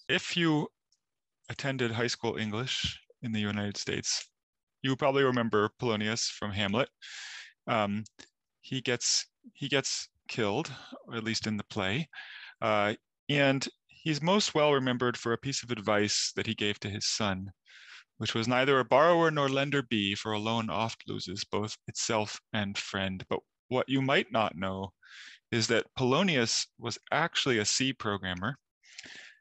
if you attended high school English in the United States, you probably remember Polonius from Hamlet. Um, he gets killed, or at least in the play, and he's most well remembered for a piece of advice that he gave to his son, which was neither a borrower nor lender be, for a loan oft loses both itself and friend. But what you might not know is that Polonius was actually a C programmer,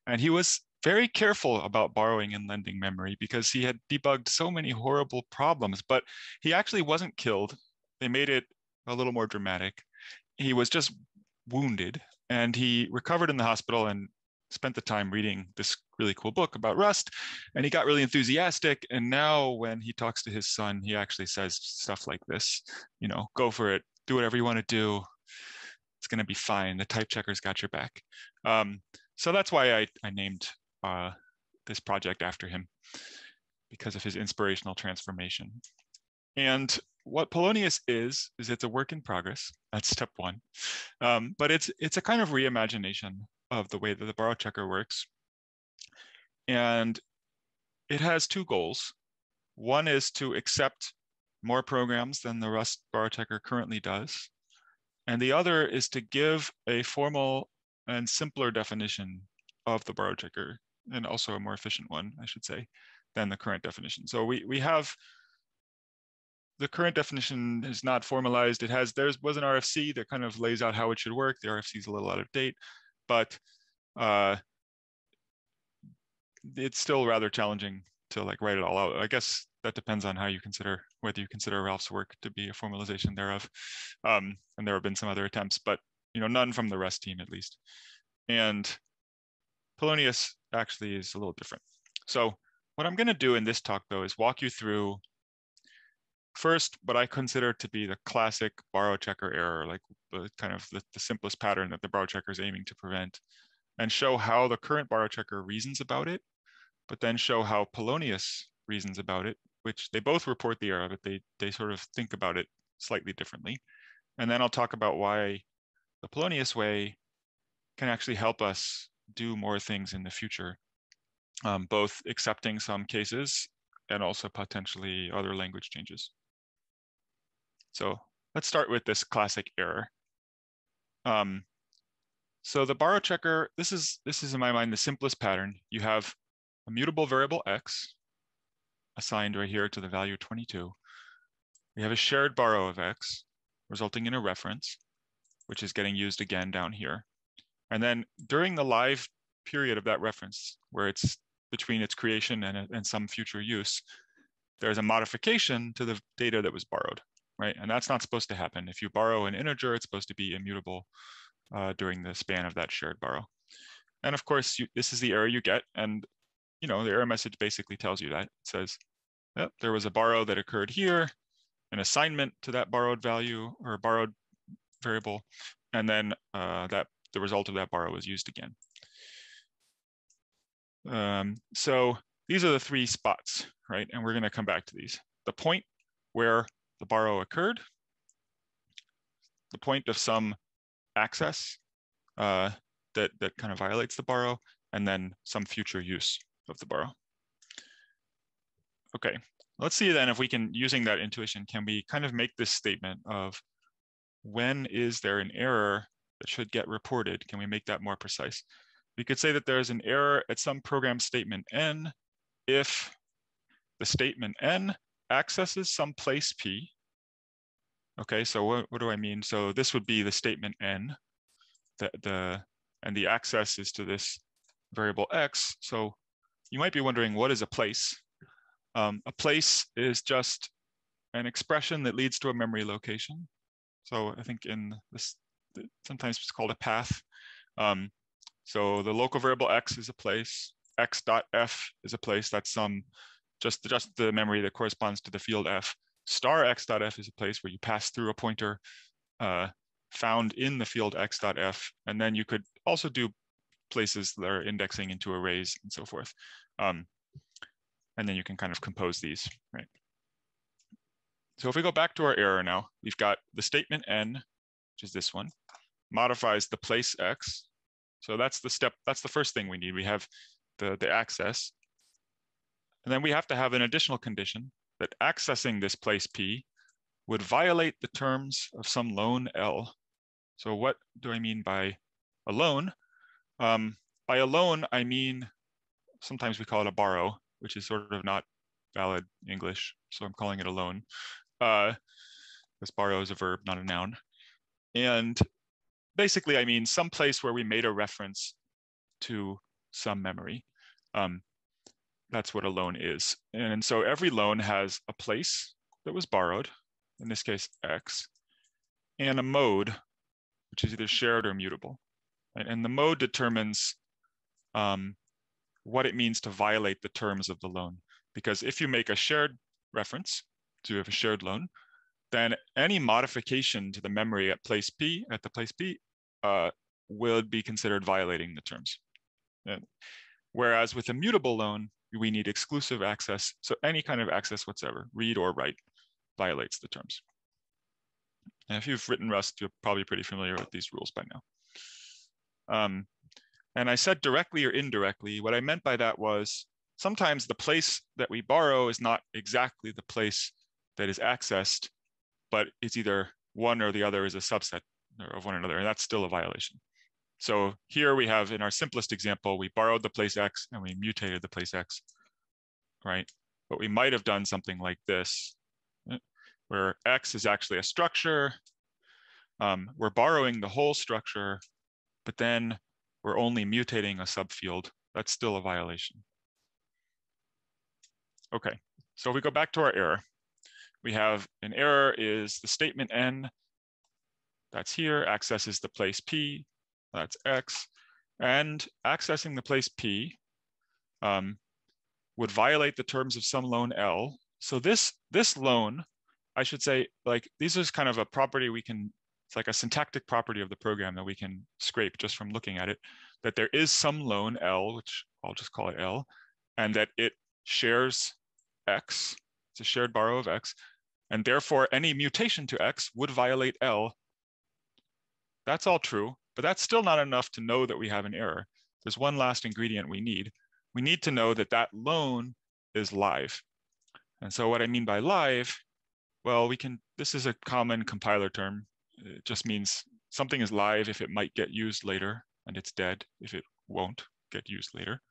and he was very careful about borrowing and lending memory because he had debugged so many horrible problems. But he actually wasn't killed. They made it a little more dramatic. He was just wounded, and he recovered in the hospital and spent the time reading this really cool book about Rust, and he got really enthusiastic. And now when he talks to his son, he actually says stuff like this, go for it, do whatever you want to do. It's going to be fine. The type checker's got your back. So that's why I named this project after him, because of his inspirational transformation. And what Polonius is it's a work in progress. That's step one. But it's a kind of reimagination of the way that the borrow checker works. And it has two goals. One is to accept more programs than the Rust borrow checker currently does. And the other is to give a formal and simpler definition of the borrow checker, and also a more efficient one, I should say, than the current definition. So we have the current definition is not formalized. There was an RFC that kind of lays out how it should work. The RFC is a little out of date, but it's still rather challenging to write it all out. I guess that depends on whether you consider Ralph's work to be a formalization thereof. And there have been some other attempts, but none from the Rust team at least. And Polonius actually is a little different. So what I'm going to do in this talk, though, is walk you through first what I consider to be the classic borrow checker error, like the simplest pattern that the borrow checker is aiming to prevent, and show how the current borrow checker reasons about it, but then show how Polonius reasons about it, which they both report the error, but they sort of think about it slightly differently. And then I'll talk about why the Polonius way can actually help us do more things in the future, both accepting some cases and also potentially other language changes. So let's start with this classic error. So the borrow checker, this is in my mind the simplest pattern. You have a mutable variable x assigned right here to the value 22. We have a shared borrow of x, resulting in a reference, which is getting used again down here. And then during the live period of that reference, where it's between its creation and some future use, there's a modification to the data that was borrowed, right? And that's not supposed to happen. If you borrow an integer, it's supposed to be immutable during the span of that shared borrow. And of course, this is the error you get. And the error message basically tells you that. It says, yep, there was a borrow that occurred here, an assignment to that borrowed value or borrowed variable, and then the result of that borrow was used again. So these are the three spots, right? And we're going to come back to these. The point where the borrow occurred, the point of some access that kind of violates the borrow, and then some future use of the borrow. Okay, let's see then if we can, using that intuition, can we kind of make this statement of when is there an error that should get reported? Can we make that more precise? We could say that there's an error at some program statement n if the statement n accesses some place p. Okay, so what do I mean? So this would be the statement n, and the access is to this variable x. So you might be wondering, what is a place? A place is just an expression that leads to a memory location. So I think in this, sometimes it's called a path. So the local variable x is a place, x.f is a place, that's just the memory that corresponds to the field f. Star x.f is a place where you pass through a pointer found in the field x.f. And then you could also do places that are indexing into arrays and so forth. And then you can kind of compose these, right? So if we go back to our error now, we've got the statement n, which is this one, modifies the place x. So that's the first thing we need. We have the access. And then we have to have an additional condition that accessing this place P would violate the terms of some loan L. So what do I mean by a loan? By a loan, I mean, sometimes we call it a borrow, which is sort of not valid English. So I'm calling it a loan. This borrow is a verb, not a noun. And basically, I mean some place where we made a reference to some memory. That's what a loan is. And so every loan has a place that was borrowed, in this case, X, and a mode, which is either shared or mutable. And the mode determines what it means to violate the terms of the loan. Because if you make a shared reference, so you have a shared loan, then any modification to the memory at the place P, will be considered violating the terms. Whereas with a mutable loan, we need exclusive access. So any kind of access whatsoever, read or write, violates the terms. And if you've written Rust, you're probably pretty familiar with these rules by now. And I said directly or indirectly. What I meant by that was sometimes the place that we borrow is not exactly the place that is accessed, but it's either one or the other is a subset of one another, and that's still a violation. So here we have, in our simplest example, we borrowed the place X and we mutated the place X, right? But we might have done something like this, where X is actually a structure. We're borrowing the whole structure, but then we're only mutating a subfield. That's still a violation. Okay, so if we go back to our error, we have an error is the statement N, that's here, accesses the place P, that's X, and accessing the place P would violate the terms of some loan L. So this loan, I should say, like, these is kind of a property we can, it's like a syntactic property of the program that we can scrape just from looking at it, that there is some loan L, which I'll just call it L, and that it shares X, it's a shared borrow of X, and therefore any mutation to X would violate L. That's all true, but that's still not enough to know that we have an error. There's one last ingredient we need. We need to know that that loan is live. And so what I mean by live, well, this is a common compiler term. It just means something is live if it might get used later, and it's dead if it won't get used later.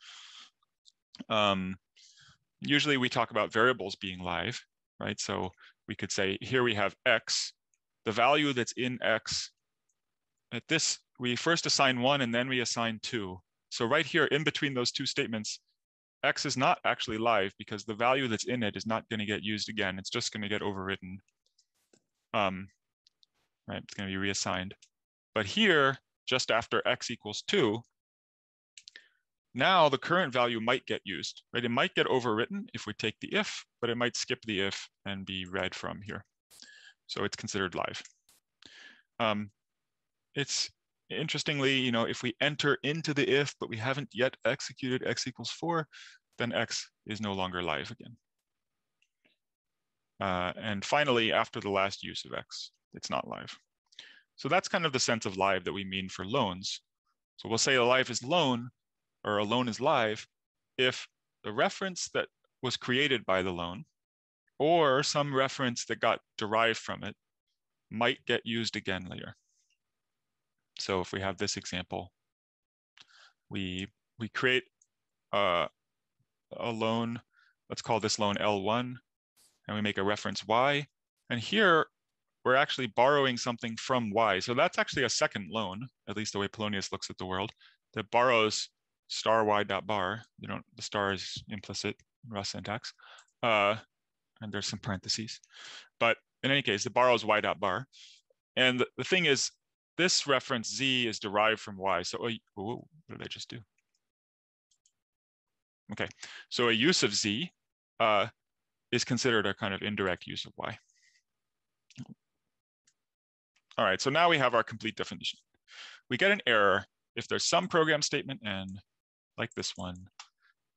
Usually we talk about variables being live, right? So we could say, here we have X, the value that's in X. At this, we first assign 1 and then we assign 2. So right here in between those two statements, X is not actually live because the value that's in it is not going to get used again. It's just going to get overwritten. Right, it's going to be reassigned. But here, just after X equals 2, now the current value might get used, right? It might get overwritten if we take the if, but it might skip the if and be read from here. So it's considered live. It's interestingly, if we enter into the if, but we haven't yet executed X equals 4, then X is no longer live again. And finally, after the last use of X, it's not live. So that's kind of the sense of live that we mean for loans. So we'll say a live is loan, or a loan is live, if the reference that was created by the loan, or some reference that got derived from it, might get used again later. So if we have this example, we create a loan, let's call this loan L1, and we make a reference Y. And here, we're actually borrowing something from Y. So that's actually a second loan, at least the way Polonius looks at the world, that borrows star y.bar. The star is implicit in Rust syntax, and there's some parentheses. But in any case, it borrows y.bar. And the thing is, this reference Z is derived from Y. So, what did I just do? Okay, so a use of Z is considered a kind of indirect use of Y. All right, so now we have our complete definition. We get an error if there's some program statement N, like this one,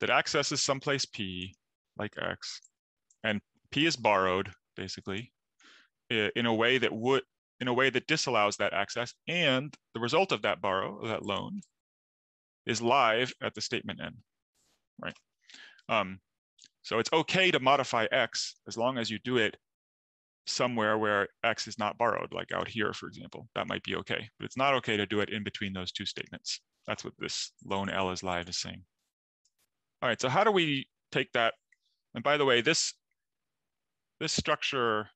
that accesses someplace P, like X, and P is borrowed, basically, in a way that disallows that access, and the result of that borrow, that loan, is live at the statement N. right? So it's okay to modify X as long as you do it somewhere where X is not borrowed, like out here, for example. That might be okay, but it's not okay to do it in between those two statements. That's what this lone L is live is saying. All right, so how do we take that? And by the way, this structure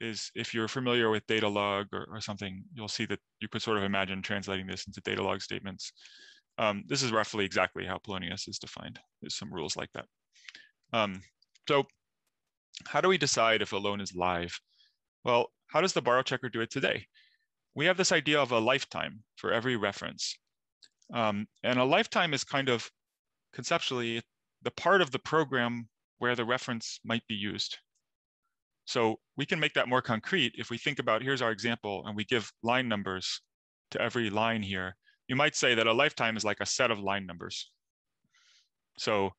is, if you're familiar with data log or something, you'll see that you could sort of imagine translating this into data log statements. This is roughly exactly how Polonius is defined. There's some rules like that. So how do we decide if a loan is live? Well, how does the borrow checker do it today? We have this idea of a lifetime for every reference. And a lifetime is kind of conceptually the part of the program where the reference might be used. So we can make that more concrete if we think about, here's our example, and we give line numbers to every line here. You might say that a lifetime is like a set of line numbers. So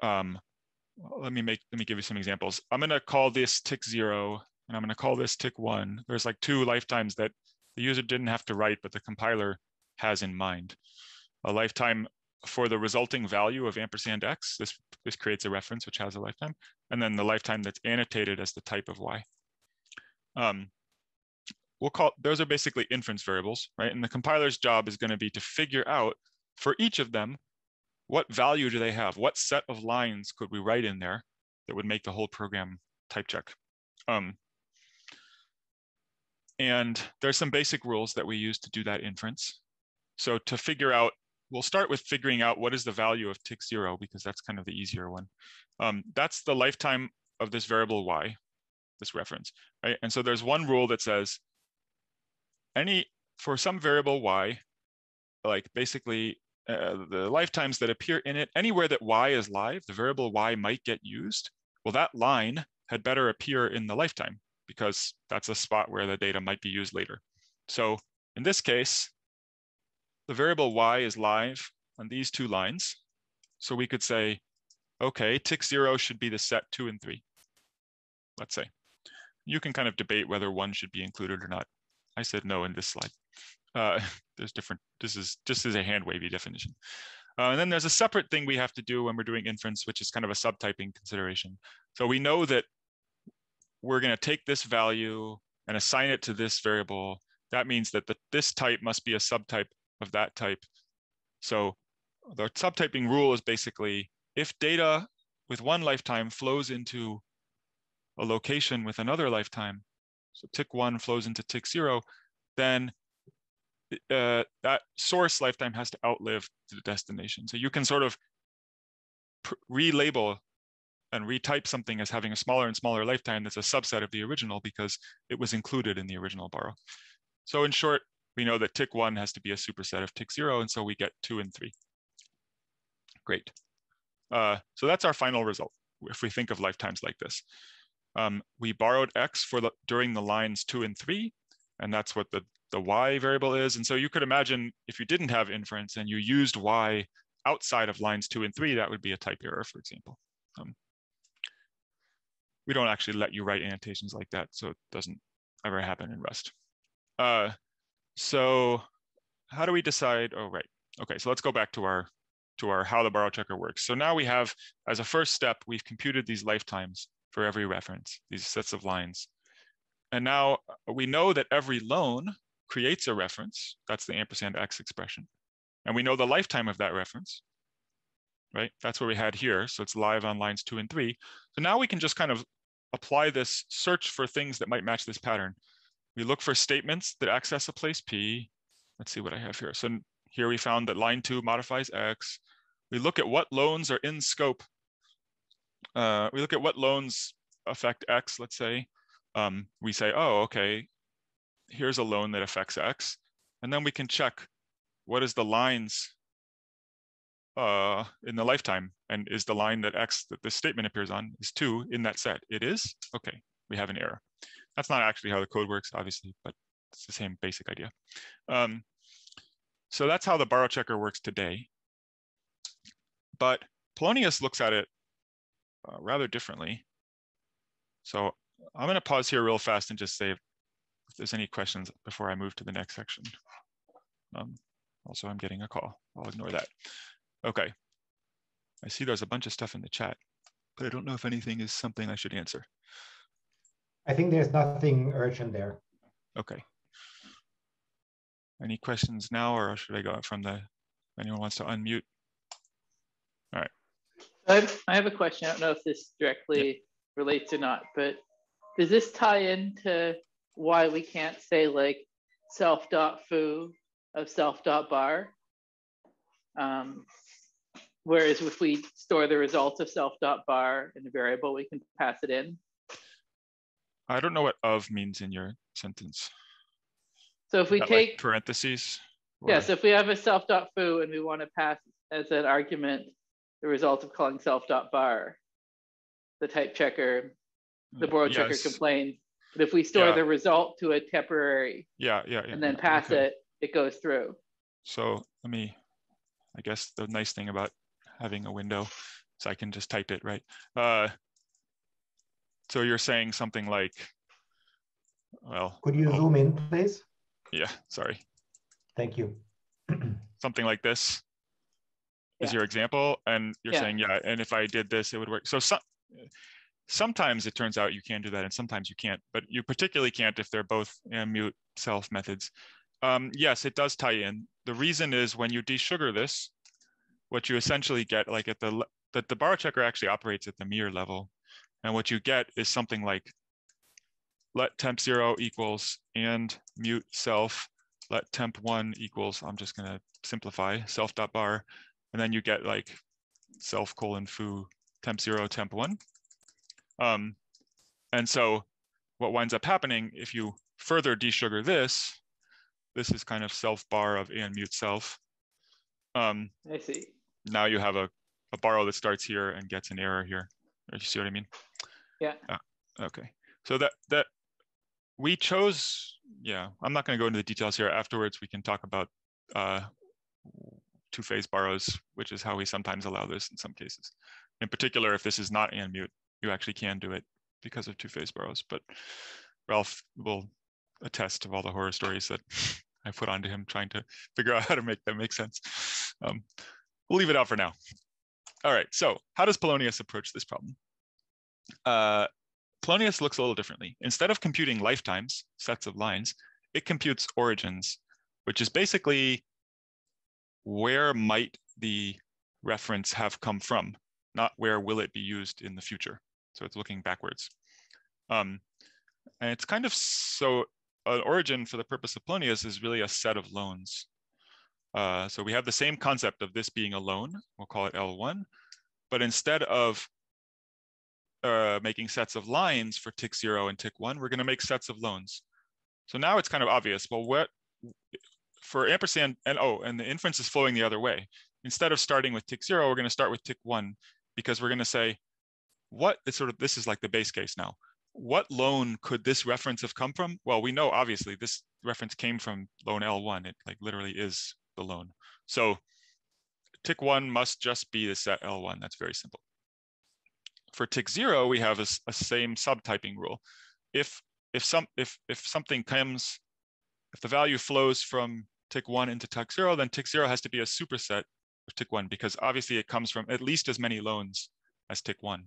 let me give you some examples. I'm going to call this tick 0, and I'm going to call this tick 1. There's like 2 lifetimes that the user didn't have to write, but the compiler has in mind. A lifetime for the resulting value of ampersand X. This creates a reference which has a lifetime, and then the lifetime that's annotated as the type of Y. We'll call, those are basically inference variables, right? And the compiler's job is going to be to figure out for each of them, what value do they have? What set of lines could we write in there that would make the whole program type check? And there's some basic rules that we use to do that inference. So to figure out, we'll start with figuring out what is the value of tick 0, because that's kind of the easier one. That's the lifetime of this variable Y, this reference, right? And so there's one rule that says for some variable Y, like basically the lifetimes that appear in it, anywhere that Y is live, the variable Y might get used. Well, that line had better appear in the lifetime because that's a spot where the data might be used later. So in this case, the variable Y is live on these 2 lines. So we could say, okay, tick 0 should be the set 2 and 3, let's say. You can kind of debate whether 1 should be included or not. I said no in this slide. There's different, this is just as a hand wavy definition. And then there's a separate thing we have to do when we're doing inference, which is kind of a subtyping consideration. So we know that we're going to take this value and assign it to this variable. That means that this type must be a subtype of that type. So the subtyping rule is basically, if data with one lifetime flows into a location with another lifetime, so tick 1 flows into tick 0, then that source lifetime has to outlive the destination. So you can sort of relabel and retype something as having a smaller and smaller lifetime that's a subset of the original because it was included in the original borrow. So in short, we know that tick 1 has to be a superset of tick 0, and so we get 2 and 3. Great. So that's our final result if we think of lifetimes like this. We borrowed X during the lines 2 and 3, and that's what the Y variable is. And so you could imagine if you didn't have inference and you used Y outside of lines 2 and 3, that would be a type error, for example. We don't actually let you write annotations like that, so it doesn't ever happen in Rust. So how do we decide? Oh, right. Okay, so let's go back to our how the borrow checker works. So now we have, as a first step, we've computed these lifetimes for every reference, these sets of lines. And now we know that every loan creates a reference. That's the ampersand X expression. And we know the lifetime of that reference, right? That's what we had here. So it's live on lines 2 and 3. So now we can just kind of apply this search for things that might match this pattern. We look for statements that access a place P. Let's see what I have here. So here we found that line 2 modifies X. We look at what loans are in scope. We look at what loans affect X, let's say. We say, oh, okay, here's a loan that affects X. And then we can check what is the lines in the lifetime. And is the line that X, that this statement appears on, is 2 in that set? It is? Okay, we have an error. That's not actually how the code works, obviously, but it's the same basic idea. So that's how the borrow checker works today. But Polonius looks at it rather differently. So I'm going to pause here real fast and just say if there's any questions before I move to the next section. Also, I'm getting a call. I'll ignore that. Okay. I see there's a bunch of stuff in the chat, but I don't know if anything is something I should answer. I think there's nothing urgent there. Okay. Any questions now, or should I go from the, anyone wants to unmute? All right. I have a question. I don't know if this directly relates or not, but does this tie into why we can't say like self.foo of self.bar? Whereas if we store the result of self.bar in a variable, we can pass it in. I don't know what of means in your sentence. So if we take like parentheses. Or... Yes, if we have a self.foo and we want to pass as an argument the result of calling self.bar, the type checker, the borrow checker complains. But if we store the result to a temporary and then pass it, it goes through. So let me, I guess the nice thing about having a window is I can just type it, right? So you're saying something like, well. Could you zoom in, please? Yeah, sorry. Thank you. Something like this is your example. And you're saying, and if I did this, it would work. So sometimes it turns out you can do that and sometimes you can't, but you particularly can't if they're both mute self methods. Yes, it does tie in. The reason is when you desugar this, what you essentially get, like at the borrow checker actually operates at the mirror level. And what you get is something like let temp 0 equals and mute self, let temp 1 equals, I'm just gonna simplify, self.bar, and then you get like self : foo temp 0 temp 1. And so what winds up happening if you further desugar this is kind of self bar of and mute self. I see. Now you have a borrow that starts here and gets an error here. You see what I mean? Yeah. Okay. So that we chose, I'm not going to go into the details here. Afterwards, we can talk about two-phase borrows, which is how we sometimes allow this in some cases. In particular, if this is not and mute, you actually can do it because of two-phase borrows. But Ralph will attest to all the horror stories that I put onto him trying to figure out how to make them make sense. We'll leave it out for now. All right, so how does Polonius approach this problem? Polonius looks a little differently. Instead of computing lifetimes, sets of lines, it computes origins, which is basically where might the reference have come from, not where will it be used in the future. So it's looking backwards. And it's kind of, so an origin for the purpose of Polonius is really a set of loans. So we have the same concept of this being a loan, we'll call it L1, but instead of making sets of lines for tick 0 and tick 1, we're going to make sets of loans. So now it's kind of obvious. Well, what for ampersand and the inference is flowing the other way. Instead of starting with tick 0, we're going to start with tick 1 because we're going to say, this is like the base case now. What loan could this reference have come from? Well, we know obviously this reference came from loan L1. It like literally is the loan. So tick 1 must just be the set L1. That's very simple. For tick 0, we have a same subtyping rule. If something comes, if the value flows from tick 1 into tick 0, then tick 0 has to be a superset of tick 1 because obviously it comes from at least as many loans as tick 1.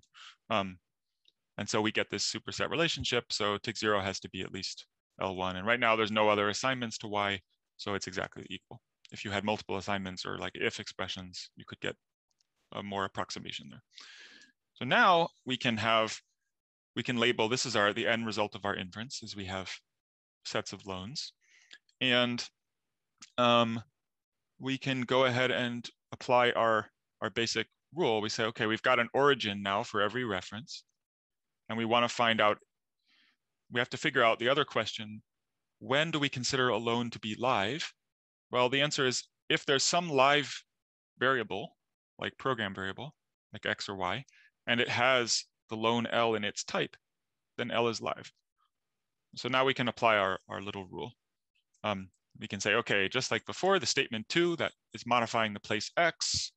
And so we get this superset relationship. So tick 0 has to be at least L1. And right now there's no other assignments to Y, so it's exactly equal. If you had multiple assignments or like if expressions, you could get a more approximation there. So now we can label, this is the end result of our inference is we have sets of loans. And we can go ahead and apply our basic rule. We say, okay, we've got an origin now for every reference. And we want to find out, we have to figure out the other question, when do we consider a loan to be live? Well, the answer is if there's some live variable, like program variable, like X or Y, and it has the loan L in its type, then L is live. So now we can apply our little rule. We can say, okay, just like before, the statement 2 that is modifying the place X,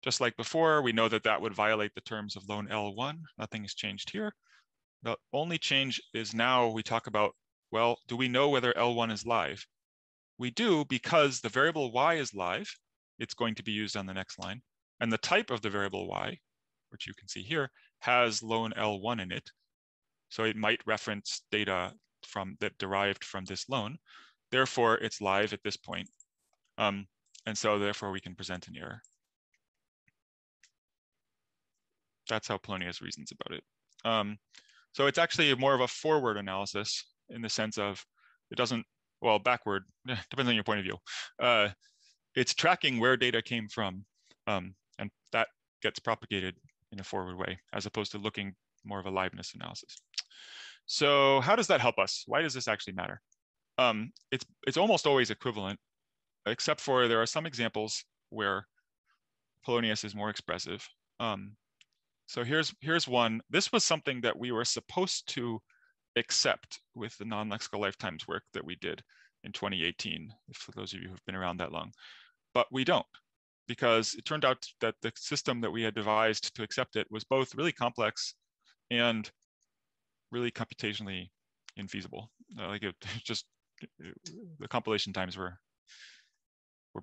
just like before, we know that that would violate the terms of loan L1. Nothing has changed here. The only change is now we talk about, well, do we know whether L1 is live? We do because the variable Y is live. It's going to be used on the next line. And the type of the variable y, which you can see here, has lone L1 in it. So it might reference data that derived from this lone. Therefore, it's live at this point. And so therefore we can present an error. That's how Polonius reasons about it. So it's actually more of a forward analysis in the sense of it doesn't, well, backward, depends on your point of view. It's tracking where data came from, and that gets propagated in a forward way, as opposed to looking more of a liveness analysis. So how does that help us? Why does this actually matter? It's almost always equivalent, except for there are some examples where Polonius is more expressive. So here's one. This was something that we were supposed to accept with the non-lexical lifetimes work that we did in 2018, for those of you who've been around that long. But we don't, because it turned out that the system that we had devised to accept it was both really complex and really computationally infeasible. The compilation times were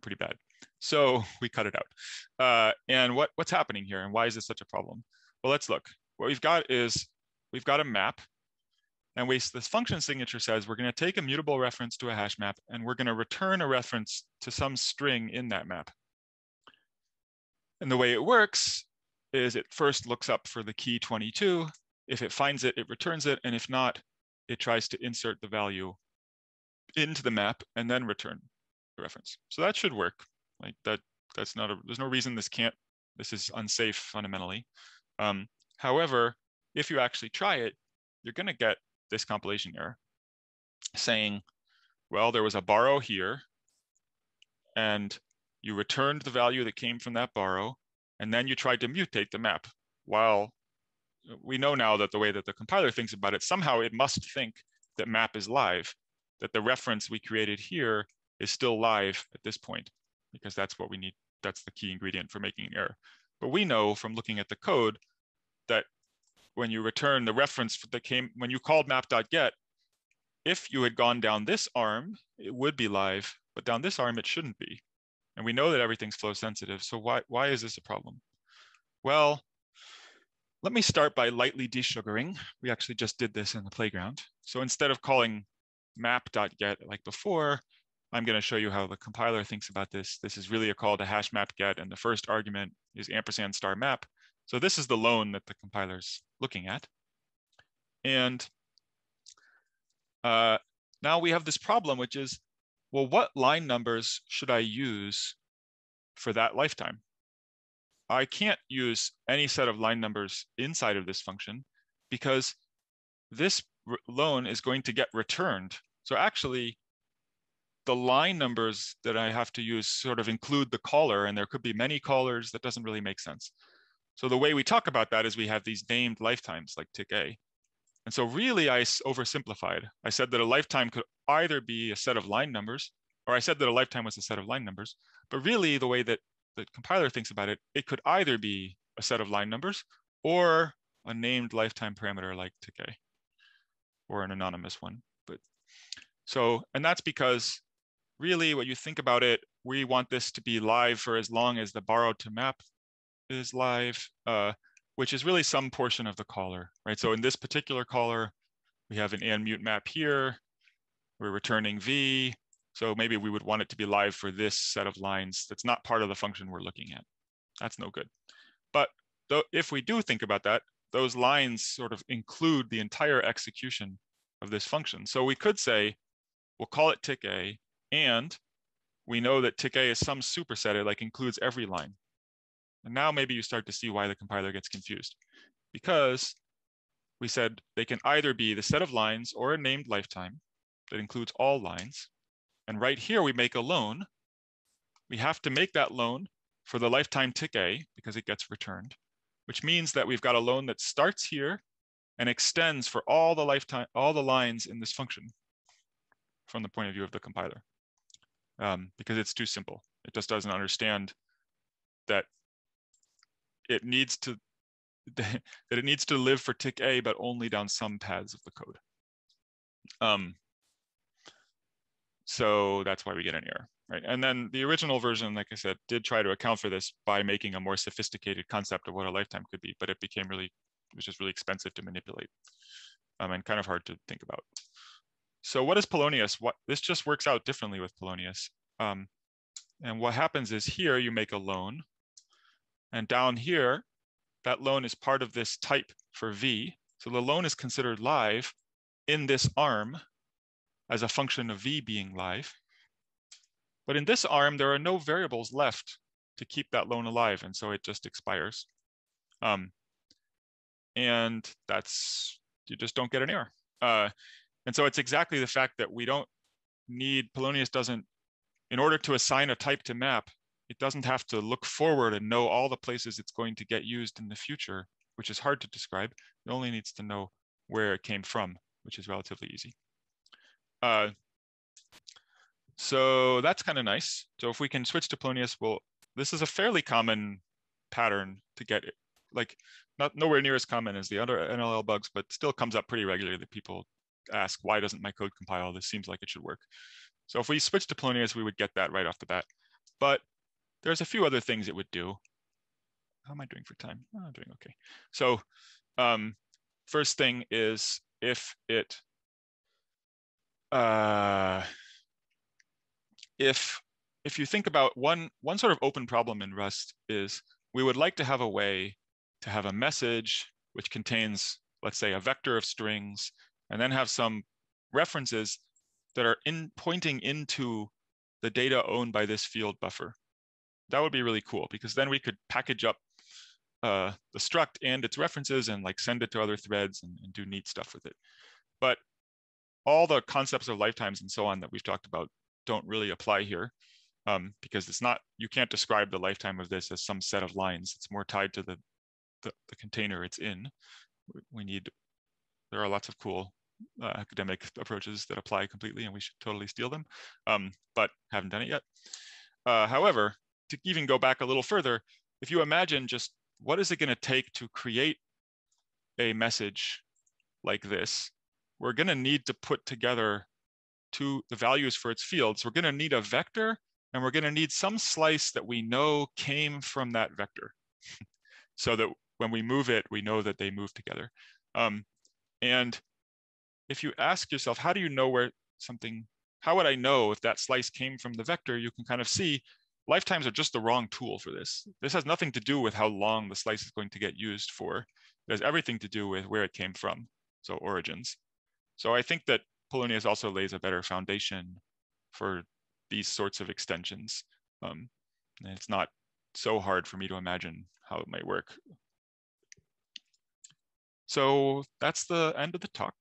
pretty bad. So we cut it out. And what's happening here, and why is this such a problem? Well, let's look. What we've got is we've got a map, and this function signature says we're going to take a mutable reference to a hash map, and we're going to return a reference to some string in that map. And the way it works is it first looks up for the key 22. If it finds it, it returns it, and if not, it tries to insert the value into the map and then return the reference. So that should work. Like that's not there's no reason this is unsafe fundamentally. However, if you actually try it, you're going to get this compilation error saying, well, there was a borrow here, and you returned the value that came from that borrow, and then you tried to mutate the map. While we know now that the way that the compiler thinks about it, somehow it must think that map is live, that the reference we created here is still live at this point, because that's what we need. That's the key ingredient for making an error. But we know from looking at the code that when you return the reference that came, when you called map.get, if you had gone down this arm, it would be live, but down this arm, it shouldn't be. And we know that everything's flow sensitive. So why is this a problem? Well, let me start by lightly desugaring. We actually just did this in the playground. So instead of calling map.get like before, I'm going to show you how the compiler thinks about this. This is really a call to hash map get, and the first argument is &*map. So this is the lone that the compiler's looking at. And now we have this problem, which is, well, what line numbers should I use for that lifetime? I can't use any set of line numbers inside of this function because this lone is going to get returned. So actually, the line numbers that I have to use sort of include the caller, and there could be many callers. That doesn't really make sense. So the way we talk about that is we have these named lifetimes like tick A. And so really I oversimplified. I said that a lifetime could either be a set of line numbers, or I said that a lifetime was a set of line numbers, but really the way that the compiler thinks about it, it could either be a set of line numbers or a named lifetime parameter like tick A, or an anonymous one. But so, and that's because really when you think about it, we want this to be live for as long as the borrowed to map is live, which is really some portion of the caller, right? So in this particular caller, we have an and_mute map here. We're returning V. So maybe we would want it to be live for this set of lines. That's not part of the function we're looking at. That's no good. But if we do think about that, those lines sort of include the entire execution of this function. So we could say, we'll call it tick A, and we know that tick A is some superset. It like includes every line. And now maybe you start to see why the compiler gets confused, because we said they can either be the set of lines or a named lifetime that includes all lines. And right here, we make a lone. We have to make that lone for the lifetime tick A because it gets returned, which means that we've got a lone that starts here and extends for all the lines in this function from the point of view of the compiler, because it's too simple. It just doesn't understand that it needs to live for tick A, but only down some paths of the code. So that's why we get an error. right? And then the original version, like I said, did try to account for this by making a more sophisticated concept of what a lifetime could be, but it was just really expensive to manipulate, and kind of hard to think about. So what is Polonius? This just works out differently with Polonius. And what happens is here you make a loan, and down here, that loan is part of this type for V. So the loan is considered live in this arm as a function of V being live. But in this arm, there are no variables left to keep that loan alive, and so it just expires. And you just don't get an error. And so it's exactly the fact that we don't need, Polonius doesn't, in order to assign a type to map, it doesn't have to look forward and know all the places it's going to get used in the future, which is hard to describe. It only needs to know where it came from, which is relatively easy. So that's kind of nice. So if we can switch to Polonius, this is a fairly common pattern to get it, like nowhere near as common as the other NLL bugs, but still comes up pretty regularly that people ask, why doesn't my code compile? This seems like it should work. So if we switch to Polonius, we would get that right off the bat. But there's a few other things it would do. How am I doing for time? Oh, I'm doing okay. So first thing is if you think about one sort of open problem in Rust is we would like to have a way to have a message which contains, let's say, a vector of strings, and then have some references that are pointing into the data owned by this field buffer. That would be really cool, because then we could package up the struct and its references and like send it to other threads and do neat stuff with it. But all the concepts of lifetimes and so on that we've talked about don't really apply here, because you can't describe the lifetime of this as some set of lines. It's more tied to the container it's in. There are lots of cool academic approaches that apply completely, and we should totally steal them, but haven't done it yet. However, to even go back a little further, if you imagine just what is it going to take to create a message like this, we're going to need to put together the values for its fields. We're going to need a vector, and we're going to need some slice that we know came from that vector, so that when we move it, we know that they move together. And if you ask yourself, how do you know how would I know if that slice came from the vector? You can kind of see lifetimes are just the wrong tool for this. This has nothing to do with how long the slice is going to get used for. It has everything to do with where it came from, so origins. So I think that Polonius also lays a better foundation for these sorts of extensions. And it's not so hard for me to imagine how it might work. So that's the end of the talk.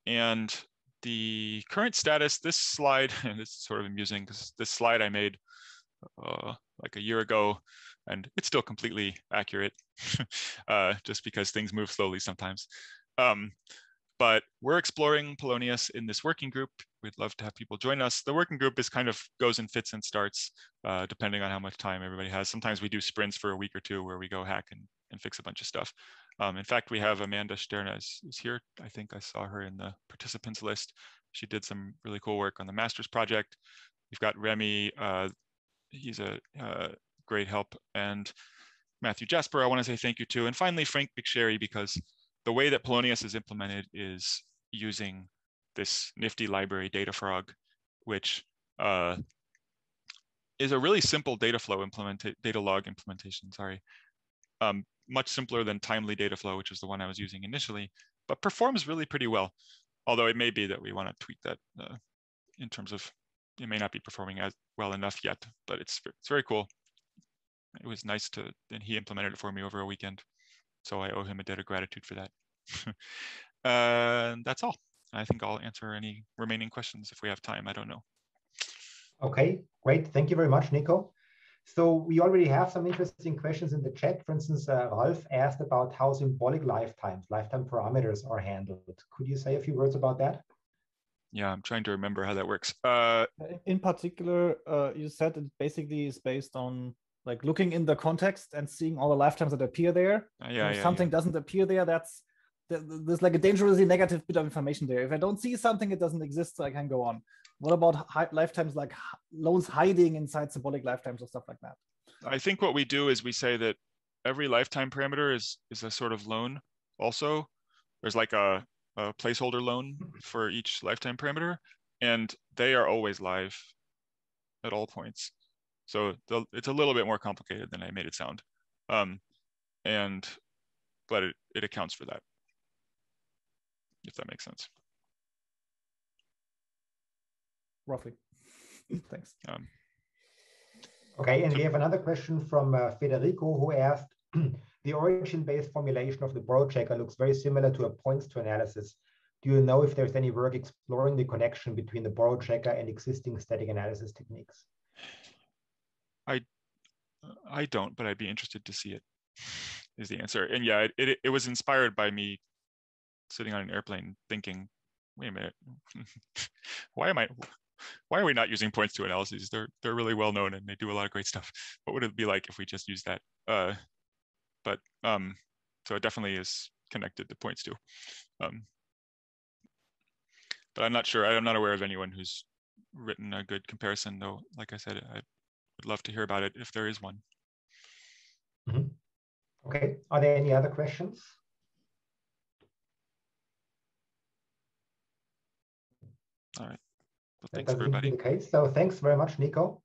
And the current status, this slide, and it's sort of amusing because this slide I made like a year ago, and it's still completely accurate, just because things move slowly sometimes. But we're exploring Polonius in this working group. We'd love to have people join us. The working group is kind of goes in fits and starts, depending on how much time everybody has. Sometimes we do sprints for a week or two where we go hack and fix a bunch of stuff. In fact, we have Amanda Sterna is here. I think I saw her in the participants list. She did some really cool work on the master's project. We've got Remy, he's a great help, and Matthew Jasper, I want to say thank you to. And finally, Frank McSherry, because the way that Polonius is implemented is using this nifty library DataFrog, which is a really simple data log implementation, sorry. Much simpler than timely data flow, which is the one I was using initially, but performs really pretty well. Although it may be that we want to tweak that in terms of, it may not be performing as well enough yet, but it's very cool. It was nice and he implemented it for me over a weekend. So I owe him a debt of gratitude for that. That's all. I think I'll answer any remaining questions if we have time. I don't know. Okay, great. Thank you very much, Niko. So we already have some interesting questions in the chat. For instance, Ralph asked about how symbolic lifetime parameters are handled. Could you say a few words about that? Yeah, I'm trying to remember how that works. In particular, you said it basically is based on like looking in the context and seeing all the lifetimes that appear there. If something doesn't appear there, there's like a dangerously negative bit of information there. If I don't see something, it doesn't exist, so I can go on. What about lifetimes like loans hiding inside symbolic lifetimes or stuff like that? I think what we do is we say that every lifetime parameter is a sort of loan also. There's like a placeholder loan for each lifetime parameter, and they are always live at all points. So it's a little bit more complicated than I made it sound. But it accounts for that, if that makes sense. Roughly. Thanks. Okay, and we have another question from Federico, who asked, the origin-based formulation of the borrow checker looks very similar to a points-to analysis. Do you know if there's any work exploring the connection between the borrow checker and existing static analysis techniques? I don't, but I'd be interested to see it, is the answer. And yeah, it was inspired by me sitting on an airplane thinking, wait a minute, why are we not using points to analyses? They're really well known and they do a lot of great stuff. What would it be like if we just used that? So it definitely is connected to points to. But I'm not sure. I'm not aware of anyone who's written a good comparison, though. Like I said, I would love to hear about it if there is one. Mm-hmm. Okay. Are there any other questions? All right. Well, that thanks, everybody. The case. So thanks very much, Niko.